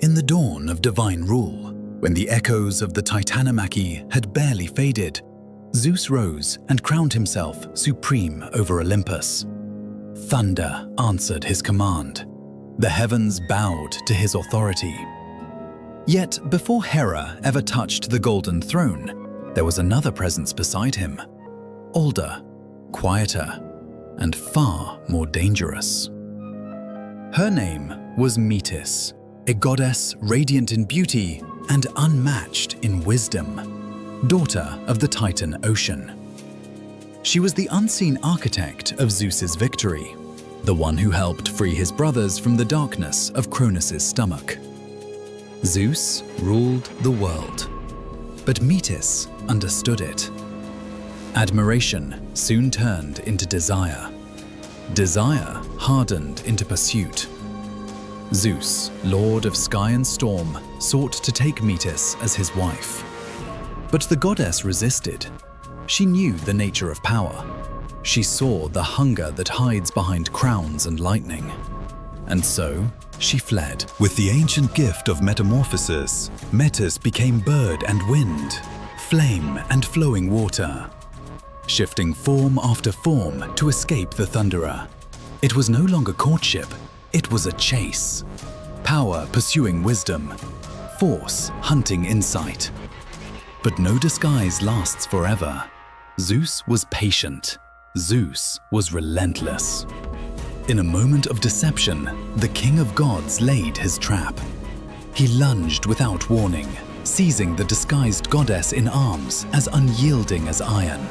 In the dawn of divine rule, when the echoes of the Titanomachy had barely faded, Zeus rose and crowned himself supreme over Olympus. Thunder answered his command. The heavens bowed to his authority. Yet before Hera ever touched the golden throne, there was another presence beside him, older, quieter, and far more dangerous. Her name was Metis, a goddess radiant in beauty and unmatched in wisdom, daughter of the Titan Ocean. She was the unseen architect of Zeus's victory, the one who helped free his brothers from the darkness of Cronus's stomach. Zeus ruled the world, but Metis understood it. Admiration soon turned into desire. Desire hardened into pursuit. Zeus, lord of sky and storm, sought to take Metis as his wife. But the goddess resisted. She knew the nature of power. She saw the hunger that hides behind crowns and lightning. And so, she fled. With the ancient gift of metamorphosis, Metis became bird and wind, flame and flowing water, shifting form after form to escape the thunderer. It was no longer courtship, it was a chase. Power pursuing wisdom, force hunting insight. But no disguise lasts forever. Zeus was patient. Zeus was relentless. In a moment of deception, the king of gods laid his trap. He lunged without warning, seizing the disguised goddess in arms as unyielding as iron.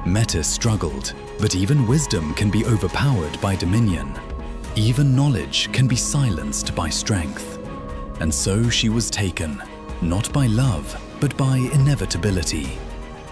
Metis struggled, but even wisdom can be overpowered by dominion. Even knowledge can be silenced by strength. And so she was taken, not by love, but by inevitability.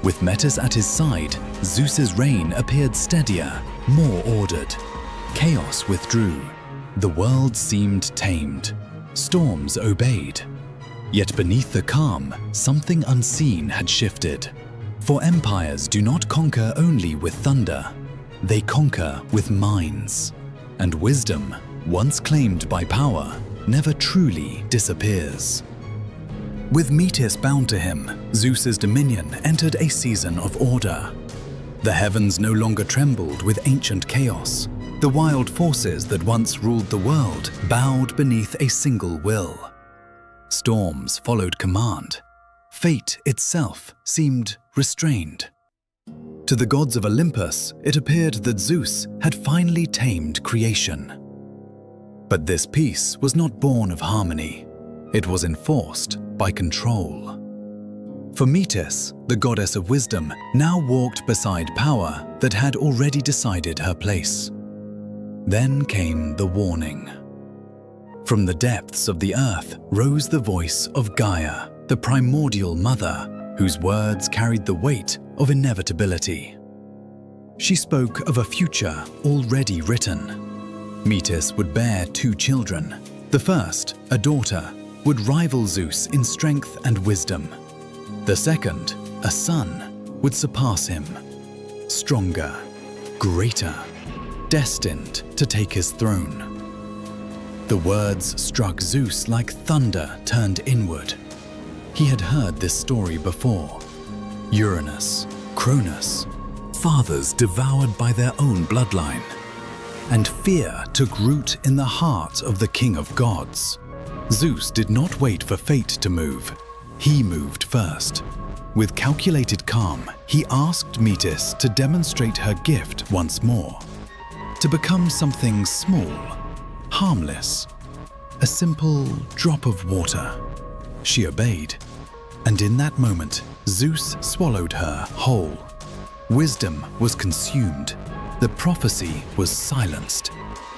With Metis at his side, Zeus's reign appeared steadier, more ordered. Chaos withdrew. The world seemed tamed. Storms obeyed. Yet beneath the calm, something unseen had shifted. For empires do not conquer only with thunder. They conquer with minds. And wisdom, once claimed by power, never truly disappears. With Metis bound to him, Zeus's dominion entered a season of order. The heavens no longer trembled with ancient chaos. The wild forces that once ruled the world bowed beneath a single will. Storms followed command. Fate itself seemed restrained. To the gods of Olympus, it appeared that Zeus had finally tamed creation. But this peace was not born of harmony. It was enforced by control. For Metis, the goddess of wisdom, now walked beside power that had already decided her place. Then came the warning. From the depths of the earth rose the voice of Gaia, the primordial mother, whose words carried the weight of inevitability. She spoke of a future already written. Metis would bear 2 children. The first, a daughter, would rival Zeus in strength and wisdom. The second, a son, would surpass him. Stronger, greater, destined to take his throne. The words struck Zeus like thunder turned inward. He had heard this story before. Uranus, Cronus, fathers devoured by their own bloodline. And fear took root in the heart of the king of gods. Zeus did not wait for fate to move. He moved first. With calculated calm, he asked Metis to demonstrate her gift once more. To become something small, harmless, a simple drop of water. She obeyed, and in that moment, Zeus swallowed her whole. Wisdom was consumed. The prophecy was silenced,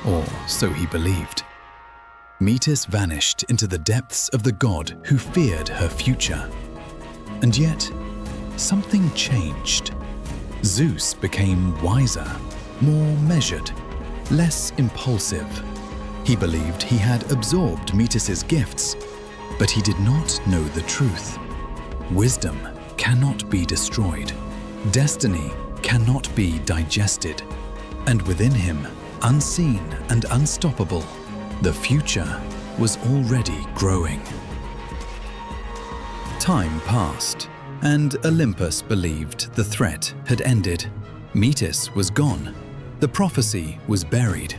or so he believed. Metis vanished into the depths of the god who feared her future. And yet, something changed. Zeus became wiser, more measured, less impulsive. He believed he had absorbed Metis's gifts, but he did not know the truth. Wisdom cannot be destroyed. Destiny cannot be digested. And within him, unseen and unstoppable, the future was already growing. Time passed, and Olympus believed the threat had ended. Metis was gone. The prophecy was buried.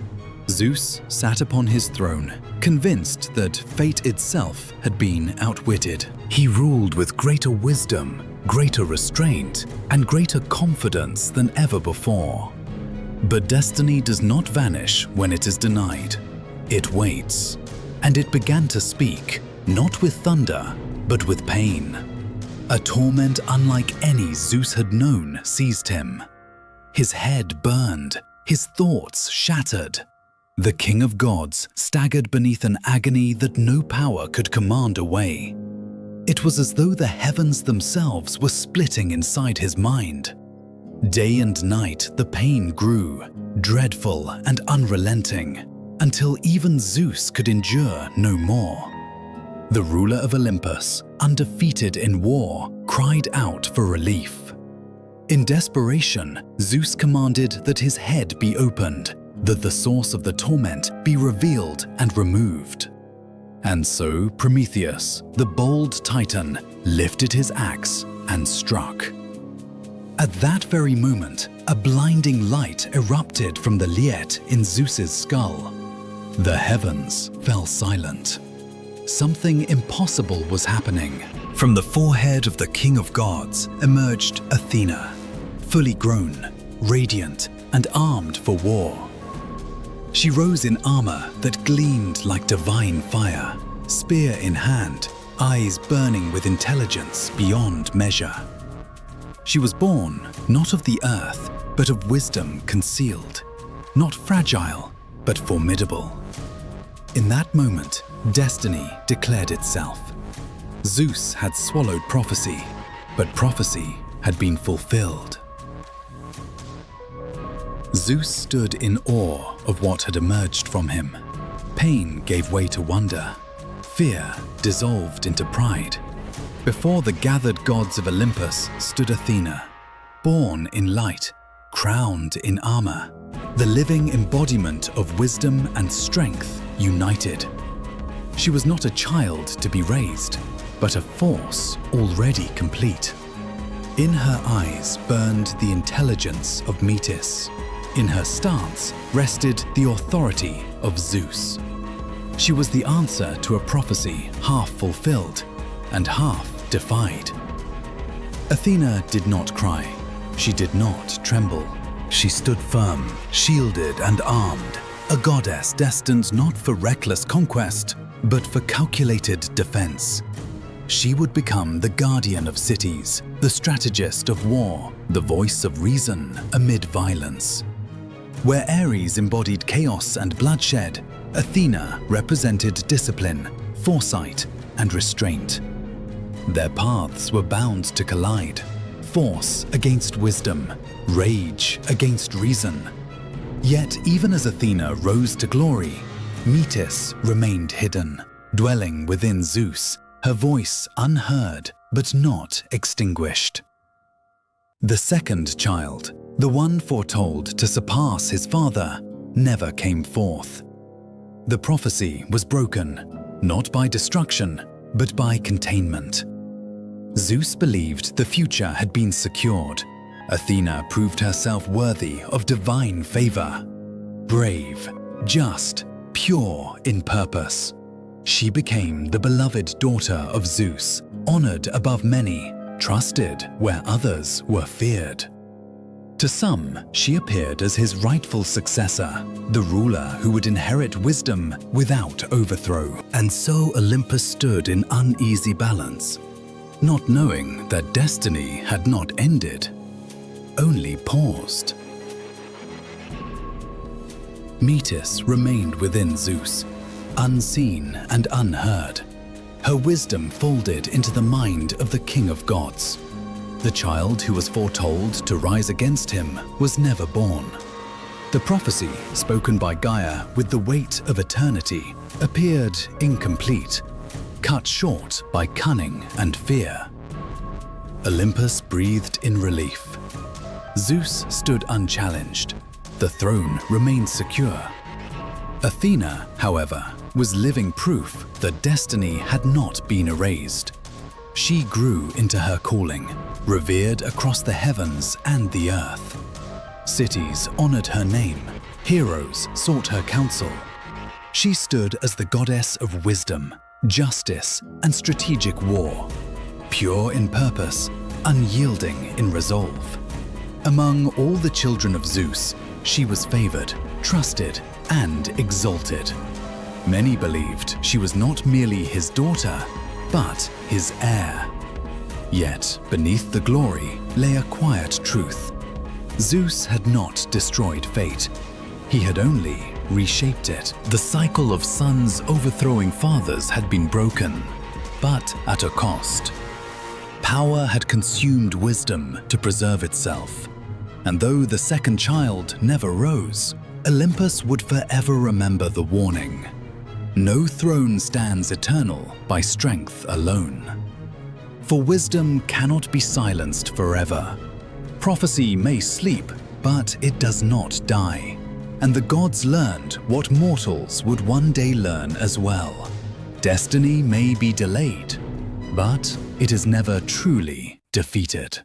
Zeus sat upon his throne, convinced that fate itself had been outwitted. He ruled with greater wisdom, greater restraint, and greater confidence than ever before. But destiny does not vanish when it is denied. It waits, and it began to speak, not with thunder, but with pain. A torment unlike any Zeus had known seized him. His head burned, his thoughts shattered. The king of gods staggered beneath an agony that no power could command away. It was as though the heavens themselves were splitting inside his mind. Day and night the pain grew, dreadful and unrelenting, until even Zeus could endure no more. The ruler of Olympus, undefeated in war, cried out for relief. In desperation, Zeus commanded that his head be opened, that the source of the torment be revealed and removed. And so Prometheus, the bold Titan, lifted his axe and struck. At that very moment, a blinding light erupted from the liet in Zeus's skull. The heavens fell silent. Something impossible was happening. From the forehead of the king of gods emerged Athena, fully grown, radiant, and armed for war. She rose in armor that gleamed like divine fire, spear in hand, eyes burning with intelligence beyond measure. She was born not of the earth, but of wisdom concealed, not fragile, but formidable. In that moment, destiny declared itself. Zeus had swallowed prophecy, but prophecy had been fulfilled. Zeus stood in awe of what had emerged from him. Pain gave way to wonder. Fear dissolved into pride. Before the gathered gods of Olympus stood Athena, born in light, crowned in armor, the living embodiment of wisdom and strength united. She was not a child to be raised, but a force already complete. In her eyes burned the intelligence of Metis. In her stance rested the authority of Zeus. She was the answer to a prophecy half fulfilled and half defied. Athena did not cry. She did not tremble. She stood firm, shielded and armed, a goddess destined not for reckless conquest, but for calculated defense. She would become the guardian of cities, the strategist of war, the voice of reason amid violence. Where Ares embodied chaos and bloodshed, Athena represented discipline, foresight, and restraint. Their paths were bound to collide, force against wisdom, rage against reason. Yet even as Athena rose to glory, Metis remained hidden, dwelling within Zeus, her voice unheard but not extinguished. The second child, the one foretold to surpass his father, never came forth. The prophecy was broken, not by destruction, but by containment. Zeus believed the future had been secured. Athena proved herself worthy of divine favor. Brave, just, pure in purpose. She became the beloved daughter of Zeus, honored above many, trusted where others were feared. To some, she appeared as his rightful successor, the ruler who would inherit wisdom without overthrow. And so Olympus stood in uneasy balance, not knowing that destiny had not ended, only paused. Metis remained within Zeus, unseen and unheard. Her wisdom folded into the mind of the king of gods. The child who was foretold to rise against him was never born. The prophecy, spoken by Gaia with the weight of eternity, appeared incomplete, cut short by cunning and fear. Olympus breathed in relief. Zeus stood unchallenged. The throne remained secure. Athena, however, was living proof that destiny had not been erased. She grew into her calling, revered across the heavens and the earth. Cities honored her name, heroes sought her counsel. She stood as the goddess of wisdom, justice, and strategic war, pure in purpose, unyielding in resolve. Among all the children of Zeus, she was favored, trusted, and exalted. Many believed she was not merely his daughter, but his heir. Yet, beneath the glory lay a quiet truth. Zeus had not destroyed fate. He had only reshaped it. The cycle of sons overthrowing fathers had been broken, but at a cost. Power had consumed wisdom to preserve itself. And though the second child never rose, Olympus would forever remember the warning. No throne stands eternal by strength alone. For wisdom cannot be silenced forever. Prophecy may sleep, but it does not die. And the gods learned what mortals would one day learn as well. Destiny may be delayed, but it is never truly defeated.